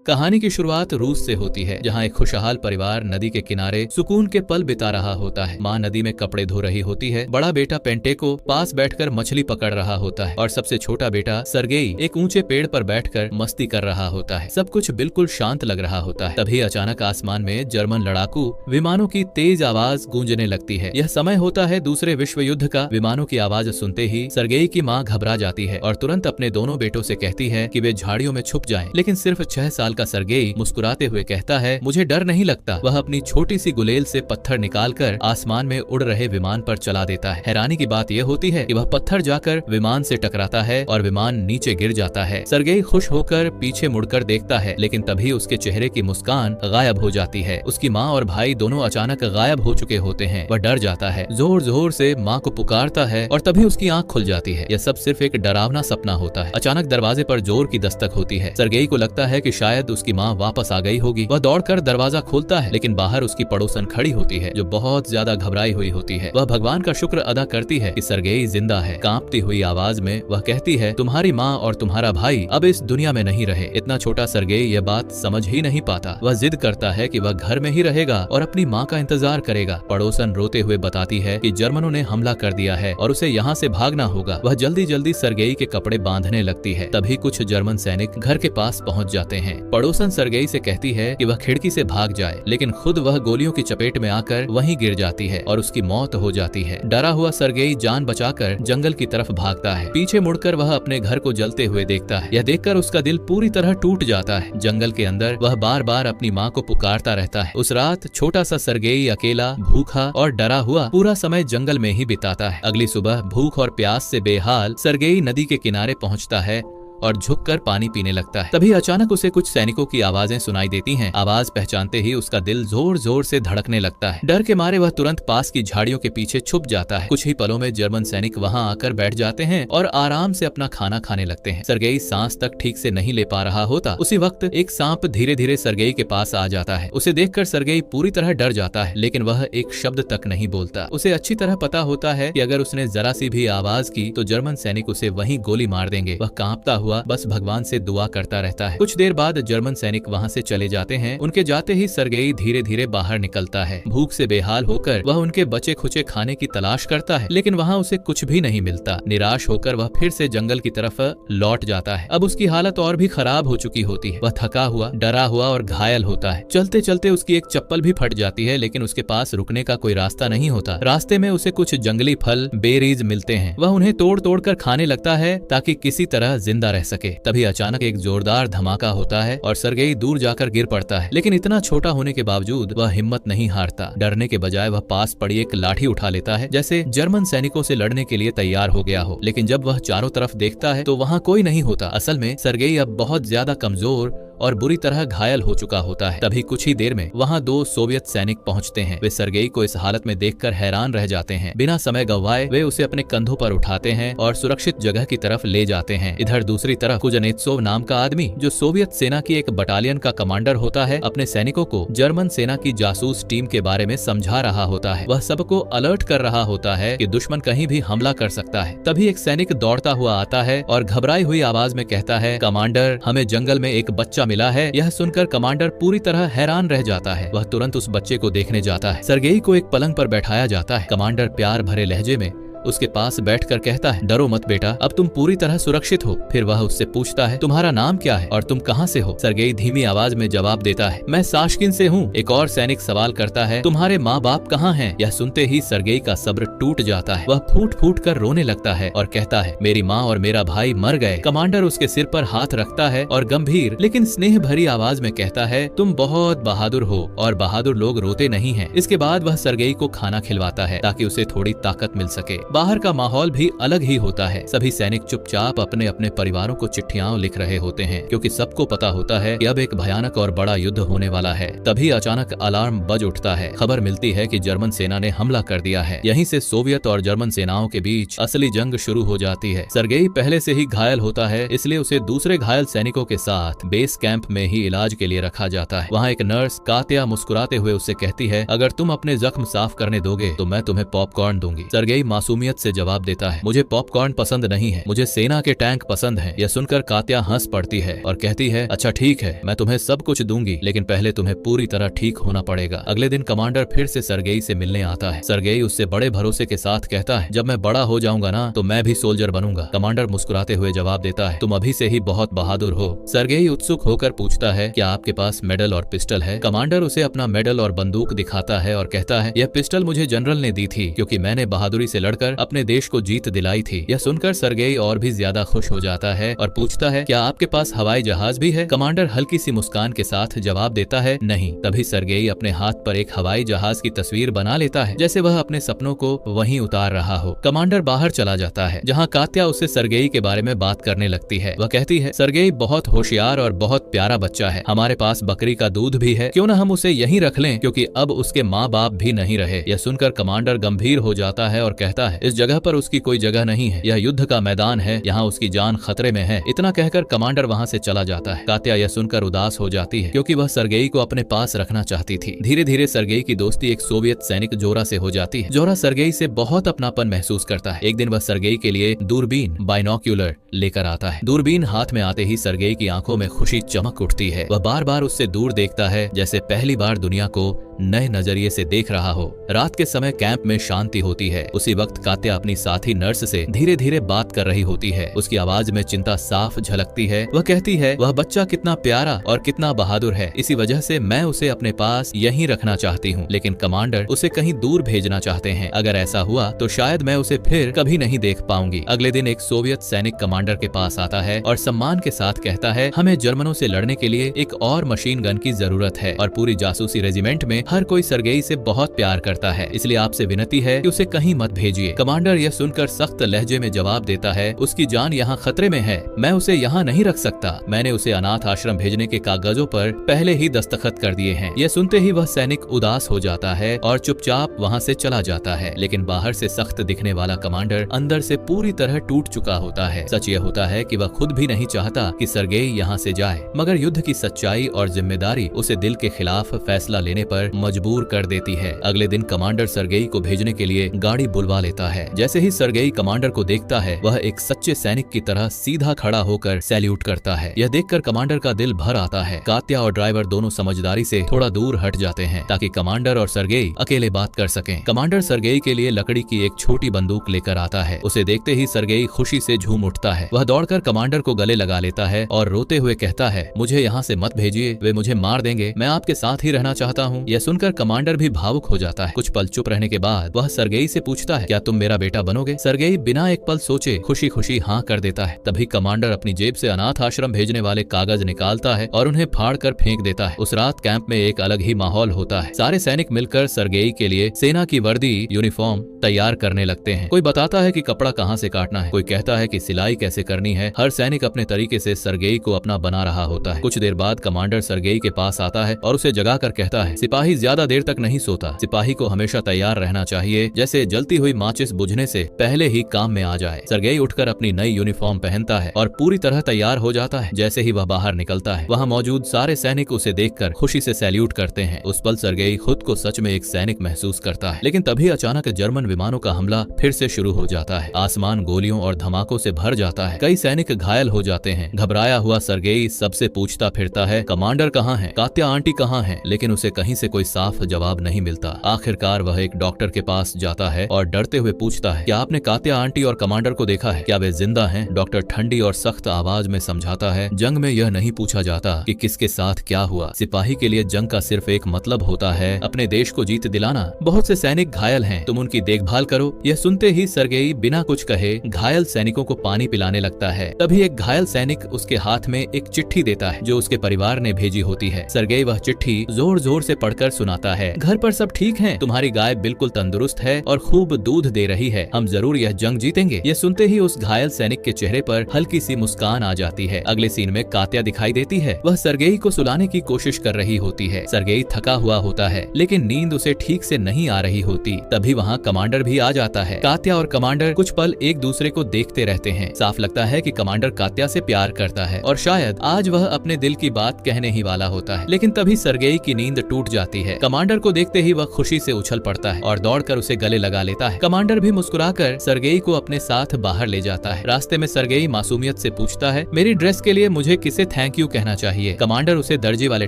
कहानी की शुरुआत रूस से होती है, जहाँ एक खुशहाल परिवार नदी के किनारे सुकून के पल बिता रहा होता है। माँ नदी में कपड़े धो रही होती है, बड़ा बेटा पेंटेको पास बैठकर मछली पकड़ रहा होता है और सबसे छोटा बेटा सर्गेई एक ऊंचे पेड़ पर बैठकर मस्ती कर रहा होता है। सब कुछ बिल्कुल शांत लग रहा होता है। तभी अचानक आसमान में जर्मन लड़ाकू विमानों की तेज आवाज गूंजने लगती है। यह समय होता है दूसरे विश्व युद्ध का। विमानों की आवाज सुनते ही सर्गेई की माँ घबरा जाती है और तुरंत अपने दोनों बेटों से कहती है कि वे झाड़ियों में छुप जाएं। लेकिन सिर्फ 6 साल का सर्गेई मुस्कुराते हुए कहता है, मुझे डर नहीं लगता। वह अपनी छोटी सी गुलेल से पत्थर निकालकर आसमान में उड़ रहे विमान पर चला देता है। हैरानी की बात यह होती है कि वह पत्थर जाकर विमान से टकराता है और विमान नीचे गिर जाता है। सर्गेई खुश होकर पीछे मुड़कर देखता है, लेकिन तभी उसके चेहरे की मुस्कान गायब हो जाती है। उसकी माँ और भाई दोनों अचानक गायब हो चुके होते हैं। वह डर जाता है, जोर जोर से माँ को पुकारता है और तभी उसकी आंख खुल जाती है। यह सब सिर्फ एक डरावना सपना होता है। अचानक दरवाजे पर जोर की दस्तक होती है। सर्गेई को लगता है कि शायद उसकी माँ वापस आ गई होगी। वह दौड़कर दरवाजा खोलता है, लेकिन बाहर उसकी पड़ोसन खड़ी होती है, जो बहुत ज्यादा घबराई हुई होती है। वह भगवान का शुक्र अदा करती है कि सर्गेई जिंदा है। कांपती हुई आवाज में वह कहती है, तुम्हारी माँ और तुम्हारा भाई अब इस दुनिया में नहीं रहे। इतना छोटा सर्गेई यह बात समझ ही नहीं पाता। वह जिद करता है कि वह घर में ही रहेगा और अपनी माँ का इंतजार करेगा। पड़ोसन रोते हुए बताती है कि जर्मनों ने हमला कर दिया है और उसे यहाँ से भागना होगा। वह जल्दी जल्दी सर्गेई के कपड़े बांधने लगती है। तभी कुछ जर्मन सैनिक घर के पास पहुँच जाते हैं। पड़ोसन सर्गेई से कहती है कि वह खिड़की से भाग जाए, लेकिन खुद वह गोलियों की चपेट में आकर वहीं गिर जाती है और उसकी मौत हो जाती है। डरा हुआ सर्गेई जान बचाकर जंगल की तरफ भागता है। पीछे मुड़कर वह अपने घर को जलते हुए देखता है। यह देखकर उसका दिल पूरी तरह टूट जाता है। जंगल के अंदर वह बार बार अपनी माँ को पुकारता रहता है। उस रात छोटा सा सर्गेई अकेला, भूखा और डरा हुआ पूरा समय जंगल में ही बिताता है। अगली सुबह भूख और प्यास से बेहाल सर्गेई नदी के किनारे पहुँचता है और झुककर पानी पीने लगता है। तभी अचानक उसे कुछ सैनिकों की आवाजें सुनाई देती हैं। आवाज पहचानते ही उसका दिल जोर जोर से धड़कने लगता है। डर के मारे वह तुरंत पास की झाड़ियों के पीछे छुप जाता है। कुछ ही पलों में जर्मन सैनिक वहां आकर बैठ जाते हैं और आराम से अपना खाना खाने लगते हैं। सर्गेई सांस तक ठीक से नहीं ले पा रहा होता। उसी वक्त एक सांप धीरे धीरे सर्गेई के पास आ जाता है। उसे देखकर सर्गेई पूरी तरह डर जाता है, लेकिन वह एक शब्द तक नहीं बोलता। उसे अच्छी तरह पता होता है कि अगर उसने जरा सी भी आवाज की तो जर्मन सैनिक उसे वहीं गोली मार देंगे। वह कांपता हुआ बस भगवान से दुआ करता रहता है। कुछ देर बाद जर्मन सैनिक वहां से चले जाते हैं। उनके जाते ही सर्गेई धीरे धीरे बाहर निकलता है। भूख से बेहाल होकर वह उनके बचे खुचे खाने की तलाश करता है, लेकिन वहां उसे कुछ भी नहीं मिलता। निराश होकर वह फिर से जंगल की तरफ लौट जाता है। अब उसकी हालत और भी खराब हो चुकी होती है। वह थका हुआ, डरा हुआ और घायल होता है। चलते चलते उसकी एक चप्पल भी फट जाती है, लेकिन उसके पास रुकने का कोई रास्ता नहीं होता। रास्ते में उसे कुछ जंगली फल, बेरीज मिलते हैं। वह उन्हें तोड़ तोड़ कर खाने लगता है ताकि किसी तरह जिंदा रह सके। तभी अचानक एक जोरदार धमाका होता है और सर्गेई दूर जाकर गिर पड़ता है। लेकिन इतना छोटा होने के बावजूद वह हिम्मत नहीं हारता। डरने के बजाय वह पास पड़ी एक लाठी उठा लेता है, जैसे जर्मन सैनिकों से लड़ने के लिए तैयार हो गया हो। लेकिन जब वह चारों तरफ देखता है तो वहां कोई नहीं होता। असल में सर्गेई अब बहुत ज्यादा कमजोर और बुरी तरह घायल हो चुका होता है। तभी कुछ ही देर में वहां 2 सोवियत सैनिक पहुंचते हैं। वे सर्गेई को इस हालत में देखकर हैरान रह जाते हैं। बिना समय गंवाए वे उसे अपने कंधों पर उठाते हैं और सुरक्षित जगह की तरफ ले जाते हैं। इधर दूसरी तरफ कुजनेत्सोव नाम का आदमी, जो सोवियत सेना की एक बटालियन का कमांडर होता है, अपने सैनिकों को जर्मन सेना की जासूस टीम के बारे में समझा रहा होता है। वह सबको अलर्ट कर रहा होता है कि दुश्मन कहीं भी हमला कर सकता है। तभी एक सैनिक दौड़ता हुआ आता है और घबराई हुई आवाज में कहता है, कमांडर, हमें जंगल में एक बच्चा मिला है। यह सुनकर कमांडर पूरी तरह हैरान रह जाता है। वह तुरंत उस बच्चे को देखने जाता है। सर्गेई को एक पलंग पर बैठाया जाता है। कमांडर प्यार भरे लहजे में उसके पास बैठकर कहता है, डरो मत बेटा, अब तुम पूरी तरह सुरक्षित हो। फिर वह उससे पूछता है, तुम्हारा नाम क्या है और तुम कहां से हो? सर्गेई धीमी आवाज में जवाब देता है, मैं साशकिन से हूँ। एक और सैनिक सवाल करता है, तुम्हारे माँ बाप कहाँ हैं? यह सुनते ही सर्गेई का सब्र टूट जाता है। वह फूट फूट कर रोने लगता है और कहता है, मेरी माँ और मेरा भाई मर गए। कमांडर उसके सिर पर हाथ रखता है और गंभीर लेकिन स्नेह भरी आवाज में कहता है, तुम बहुत बहादुर हो और बहादुर लोग रोते नहीं हैं। इसके बाद वह सर्गेई को खाना खिलवाता है ताकि उसे थोड़ी ताकत मिल सके। बाहर का माहौल भी अलग ही होता है। सभी सैनिक चुपचाप अपने अपने परिवारों को चिट्ठियां लिख रहे होते हैं, क्योंकि सबको पता होता है कि अब एक भयानक और बड़ा युद्ध होने वाला है। तभी अचानक अलार्म बज उठता है। खबर मिलती है कि जर्मन सेना ने हमला कर दिया है। यहीं से सोवियत और जर्मन सेनाओं के बीच असली जंग शुरू हो जाती है। सर्गेई पहले से ही घायल होता है, इसलिए उसे दूसरे घायल सैनिकों के साथ बेस कैंप में ही इलाज के लिए रखा जाता है। वहाँ एक नर्स कात्या मुस्कुराते हुए उससे कहती है, अगर तुम अपने जख्म साफ करने दोगे तो मैं तुम्हें पॉपकॉर्न दूंगी। सर्गेई मासूमियत मासूमियत से जवाब देता है, मुझे पॉपकॉर्न पसंद नहीं है, मुझे सेना के टैंक पसंद हैं। यह सुनकर कात्या हंस पड़ती है और कहती है, अच्छा ठीक है, मैं तुम्हें सब कुछ दूंगी, लेकिन पहले तुम्हें पूरी तरह ठीक होना पड़ेगा। अगले दिन कमांडर फिर से सरगेई से मिलने आता है। सरगेई उससे बड़े भरोसे के साथ कहता है, जब मैं बड़ा हो जाऊंगा ना तो मैं भी सोल्जर बनूंगा। कमांडर मुस्कुराते हुए जवाब देता है, तुम अभी से ही बहुत बहादुर हो। सरगेई उत्सुक होकर पूछता है, क्या आपके पास मेडल और पिस्टल है? कमांडर उसे अपना मेडल और बंदूक दिखाता है और कहता है, यह पिस्टल मुझे जनरल ने दी थी क्योंकि मैंने बहादुरी से लड़कर अपने देश को जीत दिलाई थी। यह सुनकर सरगेई और भी ज्यादा खुश हो जाता है और पूछता है, क्या आपके पास हवाई जहाज भी है? कमांडर हल्की सी मुस्कान के साथ जवाब देता है, नहीं। तभी सरगेई अपने हाथ पर एक हवाई जहाज की तस्वीर बना लेता है, जैसे वह अपने सपनों को वहीं उतार रहा हो। कमांडर बाहर चला जाता है, जहाँ कात्या उससे सरगेई के बारे में बात करने लगती है। वह कहती है, सरगेई बहुत होशियार और बहुत प्यारा बच्चा है, हमारे पास बकरी का दूध भी है, क्यों न हम उसे यहीं रख लें, क्योंकि अब उसके माँ बाप भी नहीं रहे। यह सुनकर कमांडर गंभीर हो जाता है और कहता है, इस जगह पर उसकी कोई जगह नहीं है, यह युद्ध का मैदान है, यहाँ उसकी जान खतरे में है। इतना कहकर कमांडर वहाँ से चला जाता है। कात्या यह सुनकर उदास हो जाती है, क्योंकि वह सरगेई को अपने पास रखना चाहती थी। धीरे धीरे सरगेई की दोस्ती एक सोवियत सैनिक जोरा से हो जाती है। जोरा सरगेई से बहुत अपनापन महसूस करता है। एक दिन वह सरगेई के लिए दूरबीन बाइनोक्यूलर लेकर आता है। दूरबीन हाथ में आते ही सरगेई की आंखों में खुशी चमक उठती है। वह बार बार उससे दूर देखता है, जैसे पहली बार दुनिया को नए नजरिए से देख रहा हो। रात के समय कैंप में शांति होती है। उसी वक्त कात्या अपनी साथी नर्स से धीरे धीरे बात कर रही होती है। उसकी आवाज में चिंता साफ झलकती है। वह कहती है, वह बच्चा कितना प्यारा और कितना बहादुर है, इसी वजह से मैं उसे अपने पास यहीं रखना चाहती हूँ, लेकिन कमांडर उसे कहीं दूर भेजना चाहते हैं। अगर ऐसा हुआ तो शायद मैं उसे फिर कभी नहीं देख पाऊंगी। अगले दिन एक सोवियत सैनिक कमांडर के पास आता है और सम्मान के साथ कहता है, हमें जर्मनों से लड़ने के लिए एक और मशीन गन की जरूरत है और पूरी जासूसी रेजिमेंट में हर कोई सरगेई से बहुत प्यार करता है, इसलिए आपसे विनती है कि उसे कहीं मत भेजिए। कमांडर यह सुनकर सख्त लहजे में जवाब देता है, उसकी जान यहाँ खतरे में है, मैं उसे यहाँ नहीं रख सकता। मैंने उसे अनाथ आश्रम भेजने के कागजों पर पहले ही दस्तखत कर दिए हैं। यह सुनते ही वह सैनिक उदास हो जाता है और चुपचाप वहाँ से चला जाता है। लेकिन बाहर से सख्त दिखने वाला कमांडर अंदर से पूरी तरह टूट चुका होता है। सच यह होता है कि वह खुद भी नहीं चाहता कि सरगेई यहाँ से जाए, मगर युद्ध की सच्चाई और जिम्मेदारी उसे दिल के खिलाफ फैसला लेने पर मजबूर कर देती है। अगले दिन कमांडर सरगेई को भेजने के लिए गाड़ी बुलवा लेता है। जैसे ही सरगेई कमांडर को देखता है, वह एक सच्चे सैनिक की तरह सीधा खड़ा होकर सैल्यूट करता है। यह देखकर कमांडर का दिल भर आता है। कात्या और ड्राइवर दोनों समझदारी से थोड़ा दूर हट जाते हैं ताकि कमांडर और सरगेई अकेले बात कर सकें। कमांडर सरगेई के लिए लकड़ी की एक छोटी बंदूक लेकर आता है। उसे देखते ही सरगेई खुशी से झूम उठता है। वह दौड़कर कमांडर को गले लगा लेता है और रोते हुए कहता है, मुझे यहाँ से मत भेजिए, वे मुझे मार देंगे, मैं आपके साथ ही रहना चाहता हूँ। यह सुनकर कमांडर भी भावुक हो जाता है। कुछ पल चुप रहने के बाद वह सरगेई से पूछता है, क्या तुम मेरा बेटा बनोगे? सरगेई बिना एक पल सोचे खुशी खुशी हाँ कर देता है। तभी कमांडर अपनी जेब से अनाथ आश्रम भेजने वाले कागज निकालता है और उन्हें फाड़ कर फेंक देता है। उस रात कैंप में एक अलग ही माहौल होता है। सारे सैनिक मिलकर सरगेई के लिए सेना की वर्दी यूनिफॉर्म तैयार करने लगते हैं। कोई बताता है कि कपड़ा कहाँ से काटना है, कोई कहता है कि सिलाई कैसे करनी है। हर सैनिक अपने तरीके से सरगेई को अपना बना रहा होता है। कुछ देर बाद कमांडर सरगेई के पास आता है और उसे जगा कर कहता है, सिपाही ज्यादा देर तक नहीं सोता, सिपाही को हमेशा तैयार रहना चाहिए, जैसे जलती हुई माचिस बुझने से पहले ही काम में आ जाए। सरगेई उठकर अपनी नई यूनिफॉर्म पहनता है और पूरी तरह तैयार हो जाता है। जैसे ही वह बाहर निकलता है, वहाँ मौजूद सारे सैनिक उसे देखकर खुशी से सैल्यूट करते हैं। उस पल सरगेई खुद को सच में एक सैनिक महसूस करता है। लेकिन तभी अचानक जर्मन विमानों का हमला फिर से शुरू हो जाता है। आसमान गोलियों और धमाकों से भर जाता है। कई सैनिक घायल हो जाते हैं। घबराया हुआ सरगेई सबसे पूछता फिरता है, कमांडर कहाँ है, कात्या आंटी कहाँ है, लेकिन उसे कहीं से कोई साफ जवाब नहीं मिलता। आखिरकार वह एक डॉक्टर के पास जाता है और डरते हुए पूछता है, क्या आपने कात्या आंटी और कमांडर को देखा है, क्या वे जिंदा हैं? डॉक्टर ठंडी और सख्त आवाज में समझाता है, जंग में यह नहीं पूछा जाता कि किसके साथ क्या हुआ। सिपाही के लिए जंग का सिर्फ एक मतलब होता है, अपने देश को जीत दिलाना। बहुत से सैनिक घायल हैं, तुम उनकी देखभाल करो। यह सुनते ही सरगेई बिना कुछ कहे घायल सैनिकों को पानी पिलाने लगता है। तभी एक घायल सैनिक उसके हाथ में एक चिट्ठी देता है जो उसके परिवार ने भेजी होती है। सरगेई वह चिट्ठी जोर जोर से पढ़कर सुनाता है, घर पर सब ठीक हैं, तुम्हारी गाय बिल्कुल तंदुरुस्त है और खूब दूध दे रही है, हम जरूर यह जंग जीतेंगे। यह सुनते ही उस घायल सैनिक के चेहरे पर हल्की सी मुस्कान आ जाती है। अगले सीन में कात्या दिखाई देती है। वह सरगेई को सुलाने की कोशिश कर रही होती है। सरगेई थका हुआ होता है, लेकिन नींद उसे ठीक से नहीं आ रही होती। तभी वहाँ कमांडर भी आ जाता है। कात्या और कमांडर कुछ पल एक दूसरे को देखते रहते हैं। साफ लगता है कि कमांडर कात्या से प्यार करता है और शायद आज वह अपने दिल की बात कहने ही वाला होता है। लेकिन तभी सरगेई की नींद टूट जाती है। कमांडर को देखते ही वह खुशी से उछल पड़ता है और दौड़कर उसे गले लगा लेता है। कमांडर भी मुस्कुराकर सर्गेई को अपने साथ बाहर ले जाता है। रास्ते में सर्गेई मासूमियत से पूछता है, मेरी ड्रेस के लिए मुझे किसे थैंक यू कहना चाहिए। कमांडर उसे दर्जी वाले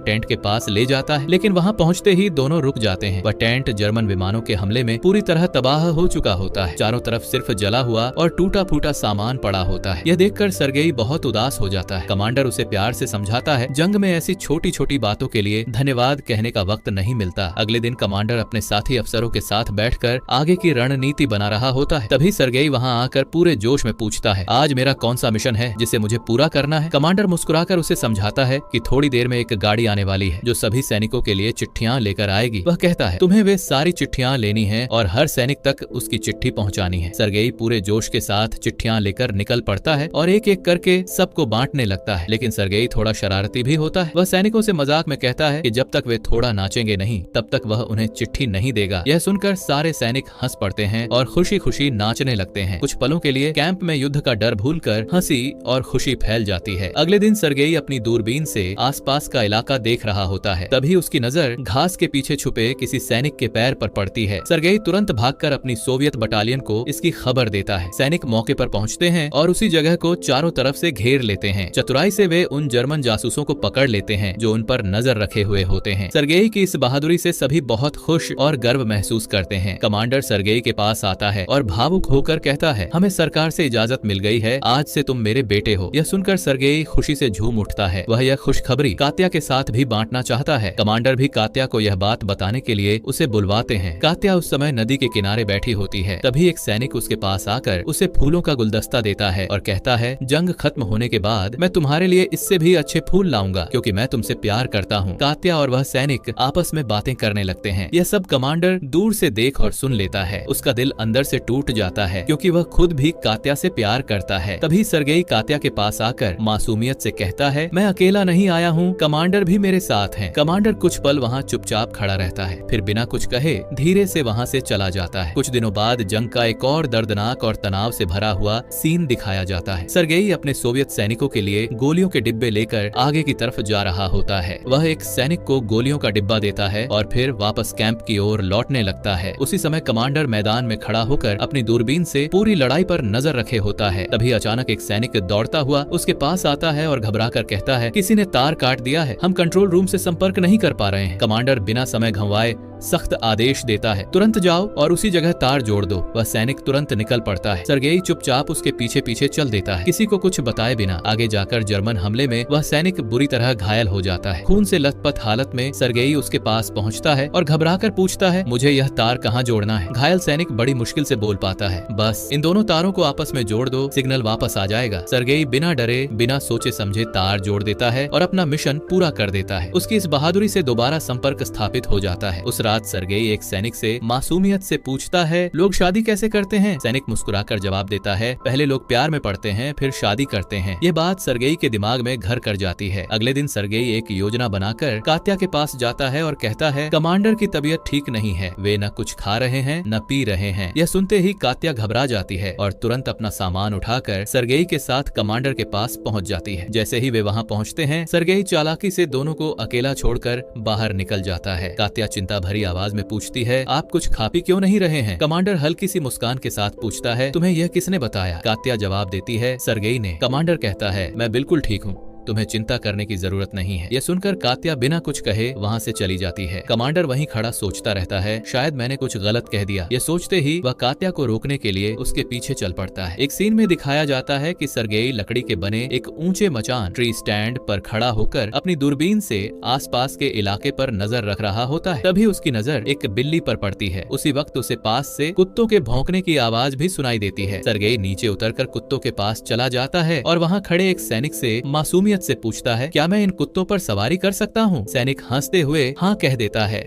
टेंट के पास ले जाता है, लेकिन वहाँ पहुँचते ही दोनों रुक जाते हैं। वह टेंट जर्मन विमानों के हमले में पूरी तरह तबाह हो चुका होता है। चारों तरफ सिर्फ जला हुआ और टूटा फूटा सामान पड़ा होता है। यह देखकर सर्गेई बहुत उदास हो जाता है। कमांडर उसे प्यार से समझाता है, जंग में ऐसी छोटी छोटी बातों के लिए धन्यवाद कहने का वक्त नहीं मिलता। अगले दिन कमांडर अपने साथी अफसरों के साथ बैठकर आगे की रणनीति बना रहा होता है। तभी सर्गेई वहां आकर पूरे जोश में पूछता है, आज मेरा कौन सा मिशन है जिसे मुझे पूरा करना है। कमांडर मुस्कुराकर उसे समझाता है कि थोड़ी देर में एक गाड़ी आने वाली है जो सभी सैनिकों के लिए चिट्ठियां लेकर आएगी। वह कहता है, तुम्हें वे सारी चिट्ठियां लेनी है और हर सैनिक तक उसकी चिट्ठी पहुंचानी है। सर्गेई पूरे जोश के साथ चिट्ठियां लेकर निकल पड़ता है और एक एक करके सबको बांटने लगता है। लेकिन सर्गेई थोड़ा शरारती भी होता है। वह सैनिकों से मजाक में कहता है कि जब तक वे थोड़ा नाचेंगे नहीं तब तक वह उन्हें चिट्ठी नहीं देगा। यह सुनकर सारे सैनिक हंस पड़ते हैं और खुशी खुशी नाचने लगते हैं। कुछ पलों के लिए कैंप में युद्ध का डर भूलकर हंसी और खुशी फैल जाती है। अगले दिन सर्गेई अपनी दूरबीन से आसपास का इलाका देख रहा होता है। तभी उसकी नजर घास के पीछे छुपे किसी सैनिक के पैर पर पड़ती है। सर्गेई तुरंत भागकर अपनी सोवियत बटालियन को इसकी खबर देता है। सैनिक मौके पर पहुंचते हैं और उसी जगह को चारों तरफ से घेर लेते हैं। चतुराई से वे उन जर्मन जासूसों को पकड़ लेते हैं जो उन पर नजर रखे हुए होते हैं। सर्गेई की इस बहादुरी से सभी बहुत खुश और गर्व महसूस करते हैं। कमांडर सर्गेई के पास आता है और भावुक होकर कहता है, हमें सरकार से इजाजत मिल गई है, आज से तुम मेरे बेटे हो। यह सुनकर सर्गेई खुशी से झूम उठता है। वह यह खुशखबरी कात्या के साथ भी बांटना चाहता है। कमांडर भी कात्या को यह बात बताने के लिए उसे बुलवाते हैं। कात्या उस समय नदी के किनारे बैठी होती है। तभी एक सैनिक उसके पास आकर उसे फूलों का गुलदस्ता देता है और कहता है, जंग खत्म होने के बाद मैं तुम्हारे लिए इससे भी अच्छे फूल लाऊंगा क्योंकि मैं तुमसे प्यार करता हूँ। कात्या और वह सैनिक आपस में बातें करने लगते हैं। यह सब कमांडर दूर से देख और सुन लेता है। उसका दिल अंदर से टूट जाता है क्योंकि वह खुद भी कात्या से प्यार करता है। तभी सर्गेई कात्या के पास आकर मासूमियत से कहता है, मैं अकेला नहीं आया हूँ, कमांडर भी मेरे साथ हैं। कमांडर कुछ पल वहाँ चुपचाप खड़ा रहता है, फिर बिना कुछ कहे धीरे से वहाँ से चला जाता है। कुछ दिनों बाद जंग का एक और दर्दनाक और तनाव से भरा हुआ सीन दिखाया जाता है। सर्गेई अपने सोवियत सैनिकों के लिए गोलियों के डिब्बे लेकर आगे की तरफ जा रहा होता है। वह एक सैनिक को गोलियों का डिब्बा देता है और फिर वापस कैंप की ओर लौटने लगता है। उसी समय कमांडर मैदान में खड़ा होकर अपनी दूरबीन से पूरी लड़ाई पर नजर रखे होता है। तभी अचानक एक सैनिक दौड़ता हुआ उसके पास आता है और घबराकर कहता है, किसी ने तार काट दिया है, हम कंट्रोल रूम से संपर्क नहीं कर पा रहे हैं। कमांडर बिना समय गंवाए सख्त आदेश देता है, तुरंत जाओ और उसी जगह तार जोड़ दो। वह सैनिक तुरंत निकल पड़ता है। सर्गेई चुपचाप उसके पीछे पीछे चल देता है, किसी को कुछ बताए बिना। आगे जाकर जर्मन हमले में वह सैनिक बुरी तरह घायल हो जाता है। खून से लथपथ हालत में सर्गेई उसके पास पहुंचता है और घबराकर पूछता है, मुझे यह तार कहाँ जोड़ना है। घायल सैनिक बड़ी मुश्किल से बोल पाता है, बस इन दोनों तारों को आपस में जोड़ दो, सिग्नल वापस आ जाएगा। सर्गेई बिना डरे बिना सोचे समझे तार जोड़ देता है और अपना मिशन पूरा कर देता है। उसकी इस बहादुरी से दोबारा संपर्क स्थापित हो जाता है। उस रात सर्गेई एक सैनिक से मासूमियत से पूछता है, लोग शादी कैसे करते हैं? सैनिक मुस्कुराकर जवाब देता है, पहले लोग प्यार में पड़ते हैं फिर शादी करते हैं। ये बात सर्गेई के दिमाग में घर कर जाती है। अगले दिन सर्गेई एक योजना बनाकर कात्या के पास जाता है और कहता है, कमांडर की तबीयत ठीक नहीं है, वे न कुछ खा रहे हैं न पी रहे हैं। यह सुनते ही कात्या घबरा जाती है और तुरंत अपना सामान उठाकर सर्गेई के साथ कमांडर के पास पहुंच जाती है। जैसे ही वे वहां पहुंचते हैं, सर्गेई चालाकी से दोनों को अकेला छोड़कर बाहर निकल जाता है। कात्या चिंता भरी आवाज में पूछती है, आप कुछ खा पी क्यों नहीं रहे हैं? कमांडर हल्की सी मुस्कान के साथ पूछता है, तुम्हें यह किसने बताया? कात्या जवाब देती है, सर्गेई ने। कमांडर कहता है, मैं बिल्कुल ठीक हूँ, तुम्हें चिंता करने की जरूरत नहीं है। यह सुनकर कात्या बिना कुछ कहे वहां से चली जाती है। कमांडर वहीं खड़ा सोचता रहता है, शायद मैंने कुछ गलत कह दिया। यह सोचते ही वह कात्या को रोकने के लिए उसके पीछे चल पड़ता है। एक सीन में दिखाया जाता है कि सर्गेई लकड़ी के बने एक ऊंचे मचान ट्री स्टैंड पर खड़ा होकर अपनी दूरबीन से आसपास के इलाके पर नजर रख रहा होता है। तभी उसकी नजर एक बिल्ली पर पड़ती है। उसी वक्त उसे पास से कुत्तों के भौंकने की आवाज भी सुनाई देती है। सर्गेई नीचे उतरकर कुत्तों के पास चला जाता है और वहाँ खड़े एक सैनिक से मासूमियत से पूछता है, क्या मैं इन कुत्तों पर सवारी कर सकता हूँ? सैनिक हंसते हुए हाँ कह देता है।